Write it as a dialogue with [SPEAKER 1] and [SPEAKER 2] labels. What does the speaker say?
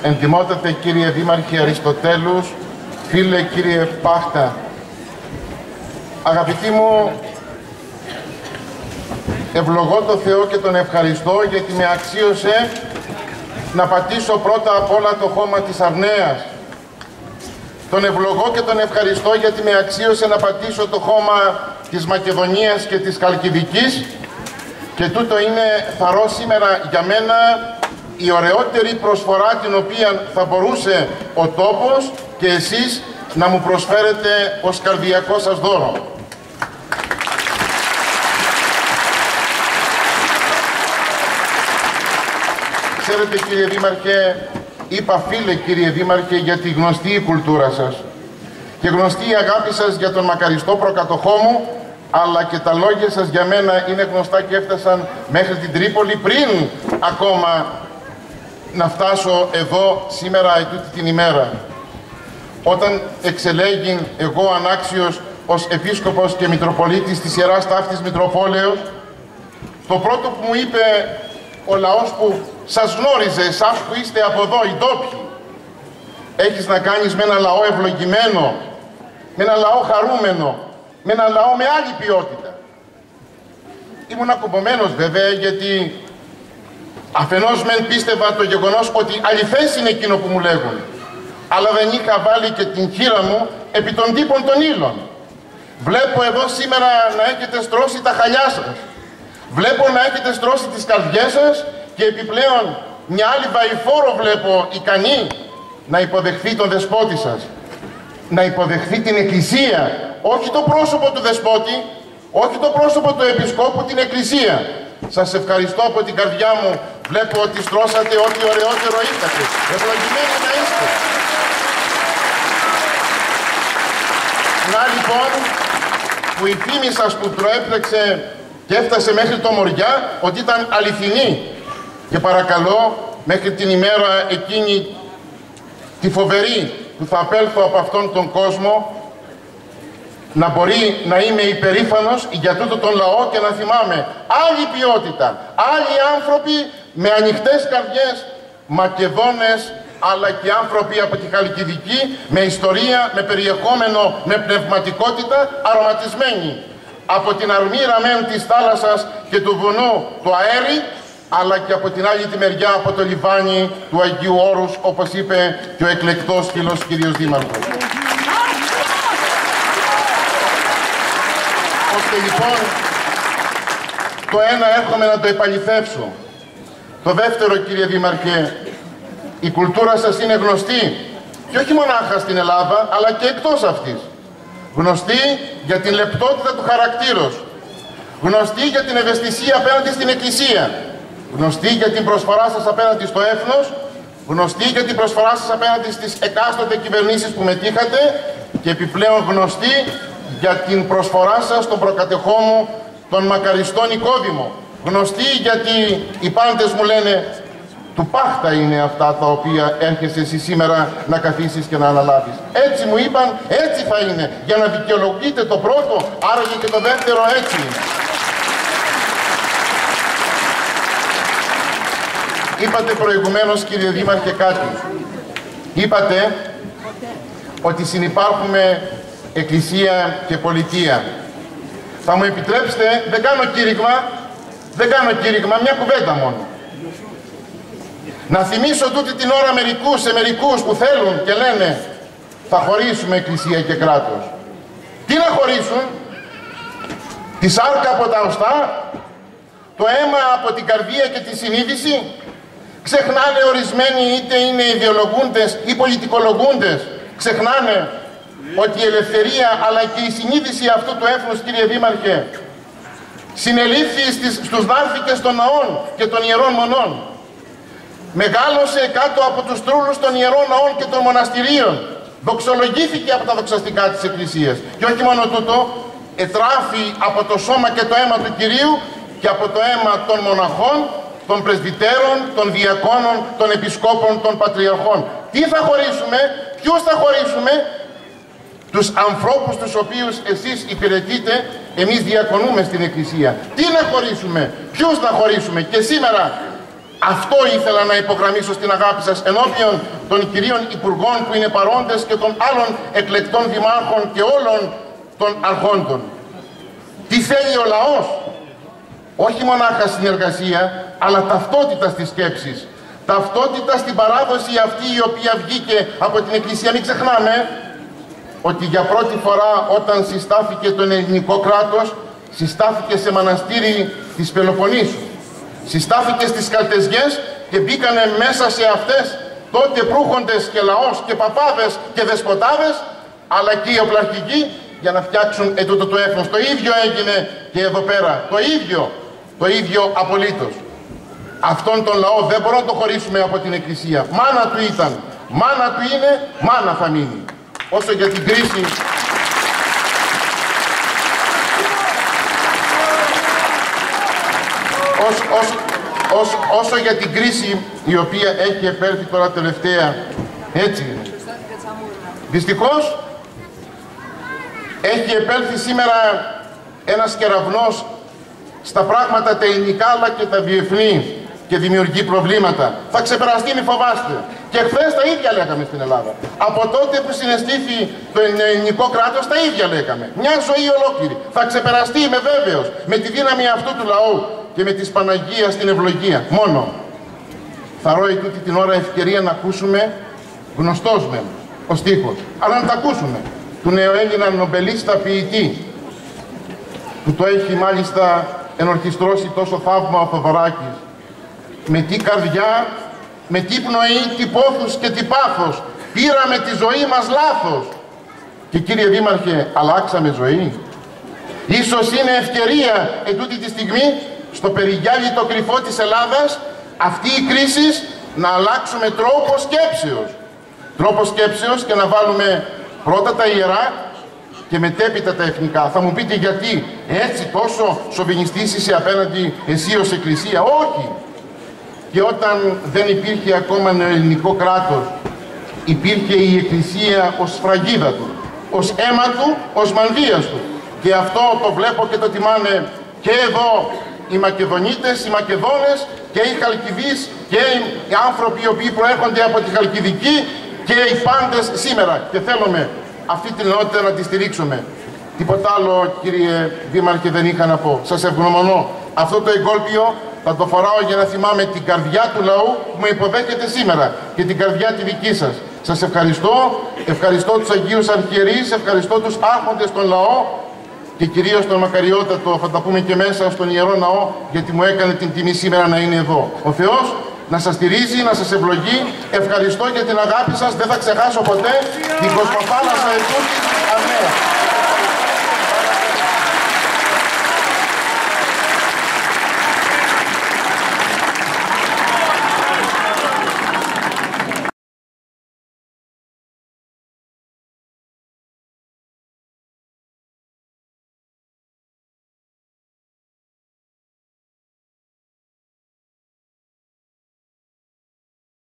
[SPEAKER 1] Εντιμότατε κύριε Δήμαρχε Αριστοτέλους, φίλε κύριε Πάχτα, αγαπητοί μου, ευλογώ το Θεό και τον ευχαριστώ γιατί με αξίωσε να πατήσω πρώτα απ' όλα το χώμα της Αρνέας. Τον ευλογώ και τον ευχαριστώ γιατί με αξίωσε να πατήσω το χώμα της Μακεδονίας και της Χαλκιδικής και τούτο είναι θαρώ σήμερα για μένα η ωραιότερη προσφορά την οποία θα μπορούσε ο τόπος και εσείς να μου προσφέρετε ως καρδιακό σας δώρο. Ξέρετε κύριε Δήμαρχε, είπα φίλε κύριε Δήμαρχε γιατί γνωστή η κουλτούρα σας και γνωστή η αγάπη σας για τον μακαριστό προκατοχό μου, αλλά και τα λόγια σας για μένα είναι γνωστά και έφτασαν μέχρι την Τρίπολη πριν ακόμα να φτάσω εδώ σήμερα ετούτη την ημέρα. Όταν εξελέγην εγώ ανάξιος ως επίσκοπος και μητροπολίτης της Ιεράς Ταύτης Μητροπόλεως, το πρώτο που μου είπε ο λαός που σας γνώριζε, εσάς που είστε από εδώ, οι ντόπιοι, έχεις να κάνεις με ένα λαό ευλογημένο, με ένα λαό χαρούμενο, με ένα λαό με άλλη ποιότητα. Ήμουν ακουμπωμένος βέβαια γιατί αφενός μεν πίστευα το γεγονός ότι αληθές είναι εκείνο που μου λέγουν, αλλά δεν είχα βάλει και την χείρα μου επί των τύπων των ύλων. Βλέπω εδώ σήμερα να έχετε στρώσει τα χαλιά σας. Βλέπω να έχετε στρώσει τις καρδιές σας και επιπλέον μια άλλη βαϊφόρο βλέπω ικανή να υποδεχθεί τον δεσπότη σας. Να υποδεχθεί την Εκκλησία, όχι το πρόσωπο του δεσπότη, όχι το πρόσωπο του επισκόπου, την Εκκλησία. Σας ευχαριστώ από την καρδιά μου. Βλέπω ότι στρώσατε ό,τι ωραιότερο είχατε. Ευλογημένοι να είστε. Να λοιπόν, που η φήμη σας που προέπλεξε και έφτασε μέχρι το Μοριά, ότι ήταν αληθινή. Και παρακαλώ, μέχρι την ημέρα εκείνη τη φοβερή που θα απέλθω από αυτόν τον κόσμο, να μπορεί να είμαι υπερήφανος για τούτο τον λαό και να θυμάμαι άλλη ποιότητα, άλλοι άνθρωποι με ανοιχτές καρδιές, Μακεδόνες, αλλά και άνθρωποι από τη Χαλκιδική, με ιστορία, με περιεχόμενο, με πνευματικότητα, αρωματισμένοι. Από την αρμύρα μεν της θάλασσας και του βουνού το αέρι, αλλά και από την άλλη τη μεριά από το λιβάνι του Αγίου Όρους, όπως είπε και ο εκλεκτός φίλος κύριος Δήμαρχος. Ώστε λοιπόν το ένα έρχομαι να το επαληθεύσω. Το δεύτερο κύριε Δήμαρχε, η κουλτούρα σας είναι γνωστή και όχι μονάχα στην Ελλάδα αλλά και εκτός αυτής. Γνωστή για την λεπτότητα του χαρακτήρος, γνωστή για την ευαισθησία απέναντι στην Εκκλησία, γνωστή για την προσφορά σας απέναντι στο έθνος, γνωστή για την προσφορά σας απέναντι στις εκάστοτε κυβερνήσεις που μετήχατε και επιπλέον γνωστή για την προσφορά σας στον προκατεχό μου, τον μακαριστό Νικόδημο. Γνωστή γιατί οι πάντες μου λένε του Πάχτα είναι αυτά τα οποία έρχεσαι εσύ σήμερα να καθίσεις και να αναλάβεις. Έτσι μου είπαν, έτσι θα είναι. Για να δικαιολογείτε το πρώτο, άραγε και το δεύτερο έτσι είναι. Είπατε προηγουμένως κύριε Δήμαρχε κάτι. Είπατε ότι συνυπάρχουμε Εκκλησία και Πολιτεία. Θα μου επιτρέψετε, δεν κάνω κήρυγμα, μια κουβέντα μόνο. Να θυμίσω τούτη την ώρα σε μερικούς που θέλουν και λένε θα χωρίσουμε Εκκλησία και κράτος. Τι να χωρίσουν? Τη σάρκα από τα οστά, το αίμα από την καρδία και τη συνείδηση. Ξεχνάνε ορισμένοι, είτε είναι ιδεολογούντες ή πολιτικολογούντες, ξεχνάνε ότι η ελευθερία αλλά και η συνείδηση αυτού του έθνους, κύριε Δήμαρχε, συνελήφθη στους ναύθηκες των ναών και των ιερών μονών. Μεγάλωσε κάτω από τους τρούλους των ιερών ναών και των μοναστηρίων. Δοξολογήθηκε από τα δοξαστικά της Εκκλησίας. Και όχι μόνο τούτο, ετράφη από το σώμα και το αίμα του Κυρίου και από το αίμα των μοναχών, των πρεσβυτέρων, των διακόνων, των επισκόπων, των πατριαρχών. Τι θα χωρίσουμε, ποιους θα χωρίσουμε? Τους ανθρώπους τους οποίους εσείς υπηρετείτε, εμείς διακονούμε στην Εκκλησία. Τι να χωρίσουμε, ποιους να χωρίσουμε? Και σήμερα Αυτό ήθελα να υπογραμμίσω στην αγάπη σας ενώπιον των κυρίων Υπουργών που είναι παρόντες και των άλλων εκλεκτών δημάρχων και όλων των αρχόντων. Τι θέλει ο λαός? Όχι μονάχα συνεργασία, αλλά ταυτότητα στις σκέψεις. Ταυτότητα στην παράδοση αυτή η οποία βγήκε από την Εκκλησία. Μην ξεχνάμε ότι για πρώτη φορά όταν συστάθηκε το ελληνικό κράτος, συστάθηκε σε μοναστήρι της Πελοποννήσου. Συστάθηκε στις Καλτεζιές και μπήκανε μέσα σε αυτές τότε προύχοντες και λαός και παπάδες και δεσποτάδες, αλλά και οι οπλαρχικοί, για να φτιάξουν ετούτο το έθνος. Το ίδιο έγινε και εδώ πέρα. Το ίδιο απολύτως. Αυτόν τον λαό δεν μπορούμε να το χωρίσουμε από την Εκκλησία. Μάνα του ήταν, μάνα του είναι, μάνα θα μείνει. Όσο για την κρίση... Όσο για την κρίση η οποία έχει επέλθει τώρα τελευταία, έτσι είναι. Δυστυχώς, έχει επέλθει σήμερα ένας κεραυνός στα πράγματα τα ελληνικά αλλά και τα διεθνή και δημιουργεί προβλήματα. Θα ξεπεραστεί, μη φοβάστε. Και χθες τα ίδια λέγαμε στην Ελλάδα. Από τότε που συναισθήθη το ελληνικό κράτος, τα ίδια λέγαμε. Μια ζωή ολόκληρη. Θα ξεπεραστεί, είμαι βέβαιος, με τη δύναμη αυτού του λαού και με της Παναγίας την ευλογία. Μόνο. Θα ρώει τούτη την ώρα ευκαιρία να ακούσουμε γνωστός μεν ο στίχος. Αλλά να τα ακούσουμε. Του νεοέλληνα νομπελίστα ποιητή, που το έχει μάλιστα ενορχιστρώσει τόσο θαύμα ο Θοδωράκης. Με τι καρδιά, με τι πνοή, τι πόθους και τι πάθος πήραμε τη ζωή μας λάθος. Και κύριε Δήμαρχε, αλλάξαμε ζωή. Ίσως είναι ευκαιρία ετούτη τη στιγμή στο περιγιάλι το κρυφό της Ελλάδας αυτή η κρίση να αλλάξουμε τρόπο σκέψεως. Τρόπο σκέψεως και να βάλουμε πρώτα τα ιερά και μετέπειτα τα εθνικά. Θα μου πείτε γιατί έτσι τόσο σοβινιστής είσαι απέναντι εσύ ως Εκκλησία? Όχι. Και όταν δεν υπήρχε ακόμα νεοελληνικό κράτος, υπήρχε η Εκκλησία ως σφραγίδα του, ως αίμα του, ως μανδύας του. Και αυτό το βλέπω και το τιμάνε και εδώ οι Μακεδονίτες, οι Μακεδόνες και οι Χαλκιδείς και οι άνθρωποι οι οποίοι προέρχονται από τη Χαλκιδική και οι πάντες σήμερα. Και θέλουμε αυτή την ενότητα να τη στηρίξουμε. Τίποτα άλλο, κύριε Δήμαρχε, δεν είχα να πω. Σας ευγνωμονώ. Αυτό το εγκόλπιο θα το φοράω για να θυμάμαι την καρδιά του λαού που με υποδέχεται σήμερα και την καρδιά τη δική σας. Σας ευχαριστώ. Ευχαριστώ τους Αγίους Αρχιερείς, ευχαριστώ τους άρχοντες των λαό και κυρίως τον Μακαριότατο, θα τα πούμε και μέσα στον Ιερό Ναό, γιατί μου έκανε την τιμή σήμερα να είναι εδώ. Ο Θεός να σας στηρίζει, να σας ευλογεί. Ευχαριστώ για την αγάπη σας. Δεν θα ξεχάσω ποτέ την Κοσμοθάλασσα Ετούτης.